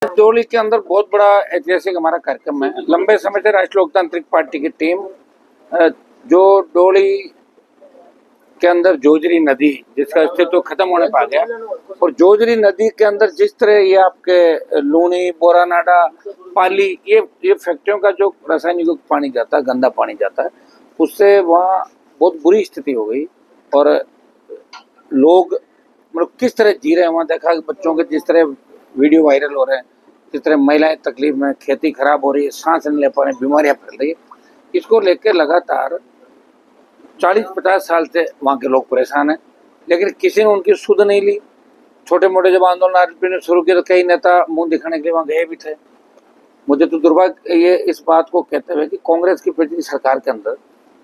डोली के अंदर बहुत बड़ा ऐतिहासिक हमारा कार्यक्रम है। लंबे समय से राष्ट्रीय लोकतांत्रिक पार्टी की टीम जो डोली के अंदर जोजरी नदी जिसका अस्तित्व खत्म होने पा गया, और जोजरी नदी के अंदर जिस तरह ये आपके लूनी, बोरानाडा, पाली, ये फैक्ट्रियों का जो रासायनिक युक्त पानी जाता है, गंदा पानी जाता है, उससे वहाँ बहुत बुरी स्थिति हो गई। और लोग मतलब किस तरह जी रहे हैं वहाँ देखा, बच्चों के जिस तरह वीडियो वायरल हो रहे हैं, जिस तरह महिलाएं तकलीफ में, खेती खराब हो रही है, सांस नहीं ले पा रहे हैं, बीमारियां फैल रही है। इसको लेकर लगातार 40-50 साल से वहाँ के लोग परेशान हैं, लेकिन किसी ने उनकी सुध नहीं ली। छोटे मोटे जब आंदोलन आरएलपी ने शुरू किया तो कई नेता मुंह दिखाने के लिए वहाँ गए भी थे। मुझे तो दुर्भाग्य ये इस बात को कहते हुए कि कांग्रेस की पिछली सरकार के अंदर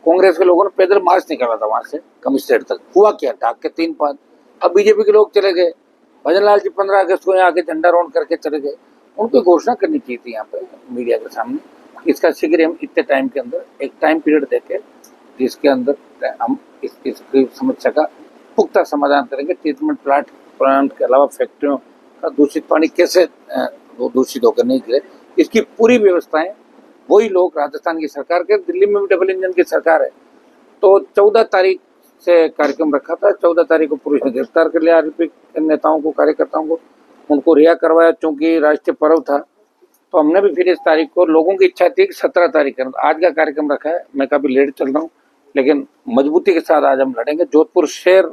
कांग्रेस के लोगों ने पैदल मार्च निकाला था वहां से कमिश्नरेट तक। हुआ क्या, डाक के 3-5। अब बीजेपी के लोग चले गए। भजन लाल जी 15 अगस्त को यहाँ आके झंडा रोड करके चले गए। उनको घोषणा करनी चाहिए थी यहाँ पे मीडिया के सामने। इसका शीघ्र हम इतने टाइम के अंदर एक टाइम पीरियड देके जिसके अंदर हम इसकी समस्या का पुख्ता समाधान करेंगे। ट्रीटमेंट प्लांट के अलावा फैक्ट्रियों का दूषित पानी कैसे दूषित होकर नहीं गिरे, इसकी पूरी व्यवस्थाएं वही लोग, राजस्थान की सरकार के, दिल्ली में भी डबल इंजन की सरकार है। तो 14 तारीख से कार्यक्रम रखा था। 14 तारीख को पुलिस ने गिरफ्तार कर लिया आरएलपी के नेताओं को, कार्यकर्ताओं को, उनको रिहा करवाया। चूंकि राष्ट्रीय पर्व था तो हमने भी फिर इस तारीख को, लोगों की इच्छा थी कि 17 तारीख का आज का कार्यक्रम रखा है। मैं काफी लेट चल रहा हूँ, लेकिन मजबूती के साथ आज हम लड़ेंगे। जोधपुर शहर,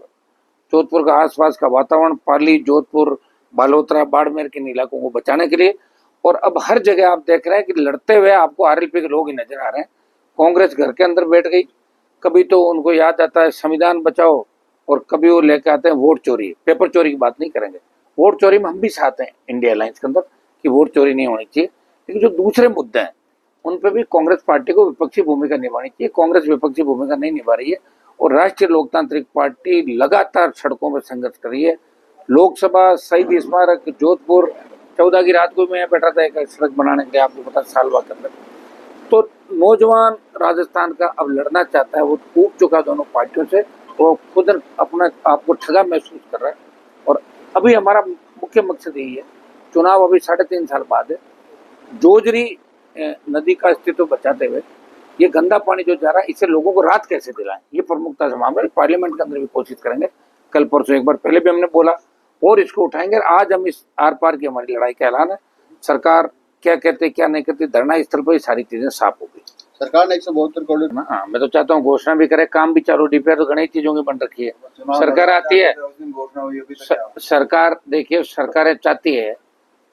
जोधपुर का आसपास का वातावरण, पाली, जोधपुर, बालोतरा, बाड़मेर के इलाकों को बचाने के लिए। और अब हर जगह आप देख रहे हैं कि लड़ते हुए आपको आरएलपी के लोग ही नजर आ रहे हैं। कांग्रेस घर के अंदर बैठ गई। कभी तो उनको याद आता है संविधान बचाओ, और कभी वो लेके आते हैं वोट चोरी। पेपर चोरी की बात नहीं करेंगे, वोट चोरी में हम भी साथ हैं इंडिया अलायंस के अंदर कि वोट चोरी नहीं होनी चाहिए। लेकिन जो दूसरे मुद्दे हैं उन पर भी कांग्रेस पार्टी को विपक्षी भूमिका निभानी चाहिए। कांग्रेस विपक्षी भूमिका नहीं निभा रही है, और राष्ट्रीय लोकतांत्रिक पार्टी लगातार सड़कों पर संघर्ष कर रही है। लोकसभा, शहीद स्मारक, जोधपुर, 14 की रात को मैं बैठा था एक सड़क बनाने के लिए, आपको पता, सालवा के अंदर। तो नौजवान राजस्थान का अब लड़ना चाहता है, वो टूट चुका दोनों पार्टियों से, वो खुद अपना आपको ठगा महसूस कर रहा है। और अभी हमारा मुख्य मकसद यही है, चुनाव अभी 3.5 साल बाद है। जोजरी नदी का अस्तित्व बचाते हुए ये गंदा पानी जो जा रहा है, इससे लोगों को राहत कैसे दिलाएं, ये प्रमुखता से मामला है। पार्लियामेंट के अंदर भी कोशिश करेंगे, कल परसों एक बार पहले भी हमने बोला, और इसको उठाएंगे। आज हम इस आर पार की हमारी लड़ाई का ऐलान है। सरकार क्या कहते क्या नहीं कहती, धरना स्थल पर ये सारी चीजें साफ हो गई। सरकार ने 172 करोड़, हाँ, मैं तो चाहता हूँ घोषणा भी करे, काम भी चालू। डीपीआर तो घनी चीजों की बन रखी है। सरकार आती है, सरकार देखिए, सरकारें चाहती है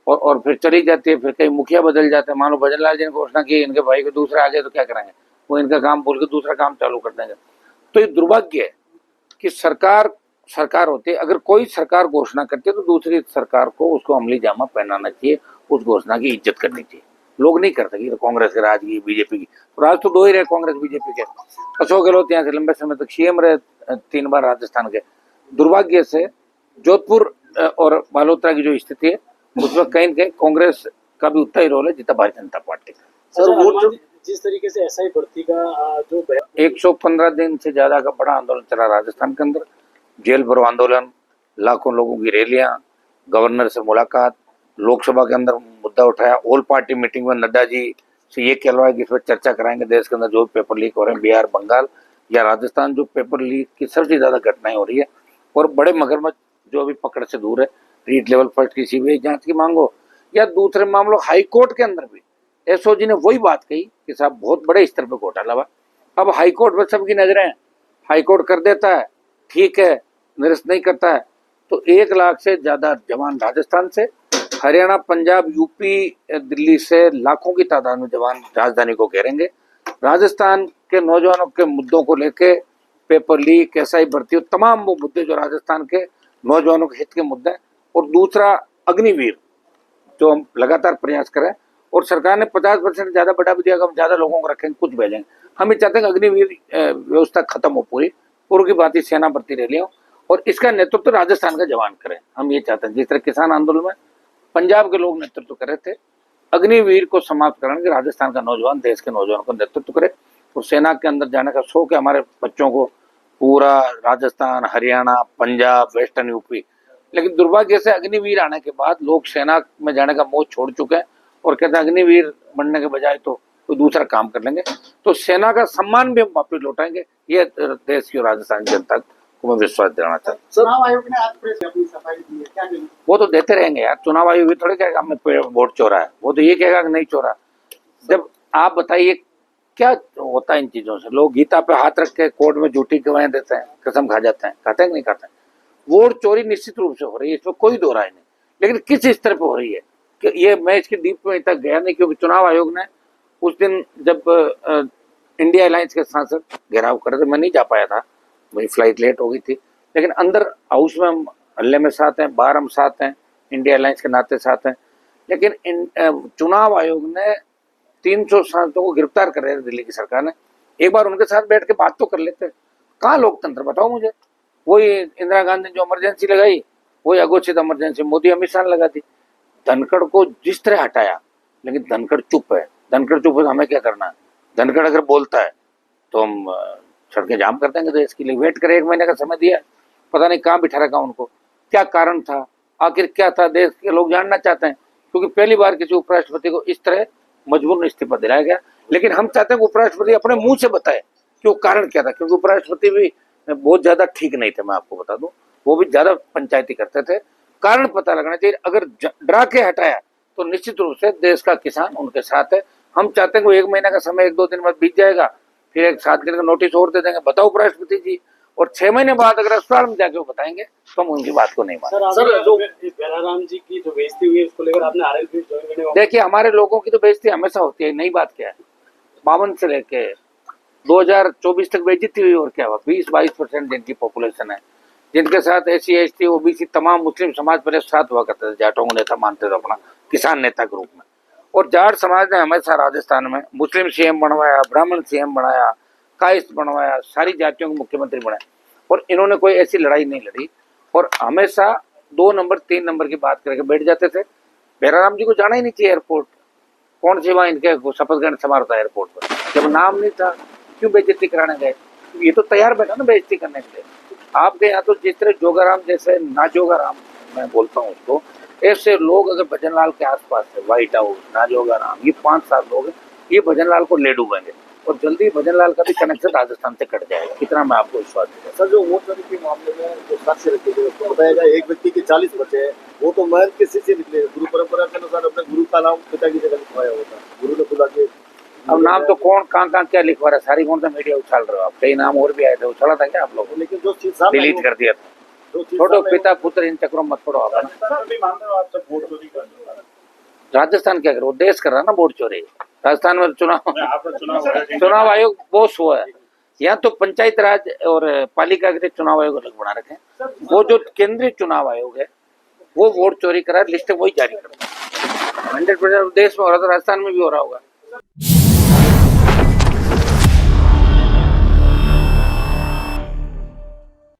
और फिर चली जाती है, फिर कई मुखिया बदल जाते हैं। मान लो भजन लाल जी ने घोषणा की, इनके भाई को दूसरे आ गए तो क्या करेंगे, वो इनका काम भूल के दूसरा काम चालू कर देंगे। तो ये दुर्भाग्य है कि सरकार होती है, अगर कोई सरकार घोषणा करती है तो दूसरी सरकार को उसको अमली जामा पहनाना चाहिए, उस घोषणा की इज्जत करनी चाहिए। लोग नहीं करते कि कांग्रेस के राज की, बीजेपी की। तो राज तो दो ही रहे, कांग्रेस बीजेपी के। अशोक गहलोत यहाँ से लंबे समय तक सीएम रहे, 3 बार राजस्थान के। दुर्भाग्य से जोधपुर और बालोतरा की जो स्थिति है उसमें कहीं कहीं कांग्रेस का भी उतना ही रोल है जितना भारतीय जनता पार्टी का। सर, वो जिस तरीके से एसआई भर्ती का जो 115 दिन से ज्यादा का बड़ा आंदोलन चला राजस्थान के अंदर, जेल भरो आंदोलन, लाखों लोगों की रैलियां, गवर्नर से मुलाकात, लोकसभा के अंदर मुद्दा उठाया, ऑल पार्टी मीटिंग में नड्डा जी से ये कहलवाया कि इस पर चर्चा कराएंगे देश के अंदर जो पेपर लीक हो रहे हैं, बिहार, बंगाल या राजस्थान, जो पेपर लीक की सबसे ज्यादा घटनाएं हो रही है। और बड़े मगरमच्छ जो अभी पकड़ से दूर है, रीट लेवल फर्स्ट की सीबीआई जांच की मांगो, या दूसरे मामलों हाईकोर्ट के अंदर भी एसओजी ने वही बात कही कि साहब बहुत बड़े स्तर पर घोटाला हुआ। अब हाईकोर्ट पर सबकी नजरें हैं, हाईकोर्ट कर देता है ठीक है, निरस्त नहीं करता है। तो 1 लाख से ज्यादा जवान राजस्थान से, हरियाणा, पंजाब, यूपी, दिल्ली से लाखों की तादाद में जवान राजधानी को घेरेंगे। राजस्थान के नौजवानों के मुद्दों को लेके, पेपर लीक, एसआई भर्ती, तमाम वो मुद्दे जो राजस्थान के नौजवानों के हित के मुद्दे हैं। और दूसरा अग्निवीर, जो हम लगातार प्रयास करें, और सरकार ने 50% ज्यादा बढ़ा भी दिया, हम ज्यादा लोगों को रखेंगे, कुछ भेजेंगे। हम ये चाहते हैं कि अग्निवीर व्यवस्था खत्म हो पूर्व की बात ही सेना भर्ती रैली हो, और इसका नेतृत्व तो राजस्थान का जवान करें। हम ये चाहते हैं जिस तरह किसान आंदोलन में पंजाब के लोग नेतृत्व कर रहे थे, अग्निवीर को समाप्त कराने के राजस्थान का नौजवान, देश के नौजवान को नेतृत्व करे। और सेना के अंदर जाने का शौक है हमारे बच्चों को, पूरा राजस्थान, हरियाणा, पंजाब, वेस्टर्न यूपी, लेकिन दुर्भाग्य से अग्निवीर आने के बाद लोग सेना में जाने का मोह छोड़ चुके हैं और कहते हैं अग्निवीर बनने के बजाय तो कोई दूसरा काम कर लेंगे। तो सेना का सम्मान भी हम वापिस लौटाएंगे, ये देश की राजस्थान जनता को मैं विश्वास दिलाना चाहता हूँ। चुनाव आयोग ने आज प्रेस अपनी सफाई दी है, क्या कहेंगे? वो तो देते रहेंगे यार, चुनाव आयोग भी थोड़े कहेगा हमने वोट चोरा है, वो तो ये कहेगा कि नहीं चोरा। जब आप बताइए क्या होता है इन चीजों से, लोग गीता पे हाथ रख के कोर्ट में झूठी गवाहें देते हैं, कसम खा जाते हैं, खाते हैं कि नहीं खाते हैं। वोट चोरी निश्चित रूप से हो रही है, इसमें कोई दो राय नहीं, लेकिन किस स्तर पर हो रही है कि ये मैं इसकी डीप में तक गया नहीं, क्योंकि चुनाव आयोग ने उस दिन जब इंडिया अलायंस के सांसद घेराव कर रहे थे, मैं नहीं जा पाया था, मेरी फ्लाइट लेट हो गई थी, लेकिन अंदर हाउस में हम हल्ले में साथ हैं, बाहर हम साथ हैं, इंडिया अलायंस के नाते साथ हैं। लेकिन चुनाव आयोग ने 300 सांसदों को गिरफ्तार कर रहे थे दिल्ली की सरकार ने, एक बार उनके साथ बैठ के बात तो कर लेते। कहाँ लोकतंत्र बताओ मुझे। वही इंदिरा गांधी जो इमरजेंसी लगाई, वही अघोषित इमरजेंसी मोदी अमित शाह ने लगा दी। धनखड़ को जिस तरह हटाया, लेकिन धनखड़ चुप है। धनखड़ चुप है तो हमें क्या करना है? धनखड़ अगर बोलता है तो हम सड़कें जाम कर देंगे देश के लिए। वेट करें, 1 महीने का समय दिया, पता नहीं कहाँ बिठा रखा उनको, क्या कारण था, आखिर क्या था, देश के लोग जानना चाहते हैं। क्योंकि पहली बार किसी उपराष्ट्रपति को इस तरह मजबूर इस्तीफा दिलाया गया। लेकिन हम चाहते हैं कि उपराष्ट्रपति अपने मुंह से बताए कि वो कारण क्या था, क्योंकि उपराष्ट्रपति भी बहुत ज्यादा ठीक नहीं थे, मैं आपको बता दूं, वो भी ज्यादा पंचायती करते थे। कारण पता लगना चाहिए। अगर डरा के हटाया तो निश्चित रूप से देश का किसान उनके साथ है। हम चाहते हैं कि 1 महीने का समय 1-2 दिन बाद बीत जाएगा, फिर एक 7 दिन का नोटिस और दे देंगे, बताओ उपराष्ट्रपति जी, और 6 महीने बाद अगर अस्पताल में जाके वो बताएंगे तो हम उनकी बात को नहीं मानेंगे। सर जो बेलाराम जी की जो बेइज्जती हुई है उसको लेकर आपने आरएलपी ज्वाइन करने का देखिए, हमारे लोगों की तो बेइज्जती हमेशा होती है, नई बात क्या है। 52 से लेके 2024 तक बेइज्जती हुई, और क्या हुआ? 20-22% जिनकी पॉपुलेशन है, जिनके साथ SC ST OBC तमाम मुस्लिम समाज पर साथ हुआ करते थे, जाटों को नेता मानते थे अपना, किसान नेता के रूप में। और जाट समाज ने हमेशा राजस्थान में मुस्लिम CM बनवाया, ब्राह्मण CM बनाया, कायस्थ बनवाया, सारी जातियों को मुख्यमंत्री बनाया, और इन्होंने कोई ऐसी लड़ाई नहीं लड़ी, और हमेशा 2 नंबर 3 नंबर की बात करके बैठ जाते थे। बेराराम जी को जाना ही नहीं चाहिए एयरपोर्ट, कौन सी वहाँ इनके शपथ ग्रहण समारोह था एयरपोर्ट पर, जब नाम नहीं था क्यों बेइज्जती कराने गए? ये तो तैयार बैठा ना बेइज्जती करने के लिए। आपके यहाँ तो जिस तरह जोगाराम जैसे नाजोगाराम, मैं बोलता हूँ उसको, ऐसे लोग अगर भजनलाल के आसपास है, व्हाइट हाउस, नाजोगाराम, ये 5-7 लोग हैं, ये भजनलाल को ले डूबेंगे, और जल्दी भजनलाल का भी कनेक्शन राजस्थान से कट जाएगा, कितना मैं आपको विश्वास देता हूं। सर, जो वोट चोरी के मामले में जो साक्ष्य रखे गए, उसको बताया जाए एक व्यक्ति के 40 बचे हैं, वो तो महंत के शिष्य निकले। गुरु परंपरा के अनुसार अपने गुरु का नाम पिता की जगह लिखवाया होता, गुरु ने बुला के। अब नाम तो कौन कहाँ क्या लिखवा रहा है, सारी कौन सा मीडिया उछाल रहे हो आप? कई नाम और भी आए थे, उछाला था क्या आप लोगों? लेकिन जो चीज सामने डिलीट कर दिया था। छोटो पिता पुत्र इन चक्रों मत पड़ो आप। राजस्थान क्या कर रहा है? देश कर रहा है ना वोट चोरी। राजस्थान में चुनाव आयोग बोस हुआ है, यहाँ तो पंचायत राज और पालिका के चुनाव आयोग अलग बना रखे हैं। वो जो केंद्रीय चुनाव आयोग है वो वोट चोरी करा, लिस्ट वही जारी करता है। 100% देश में हो रहा था, राजस्थान में भी हो रहा होगा।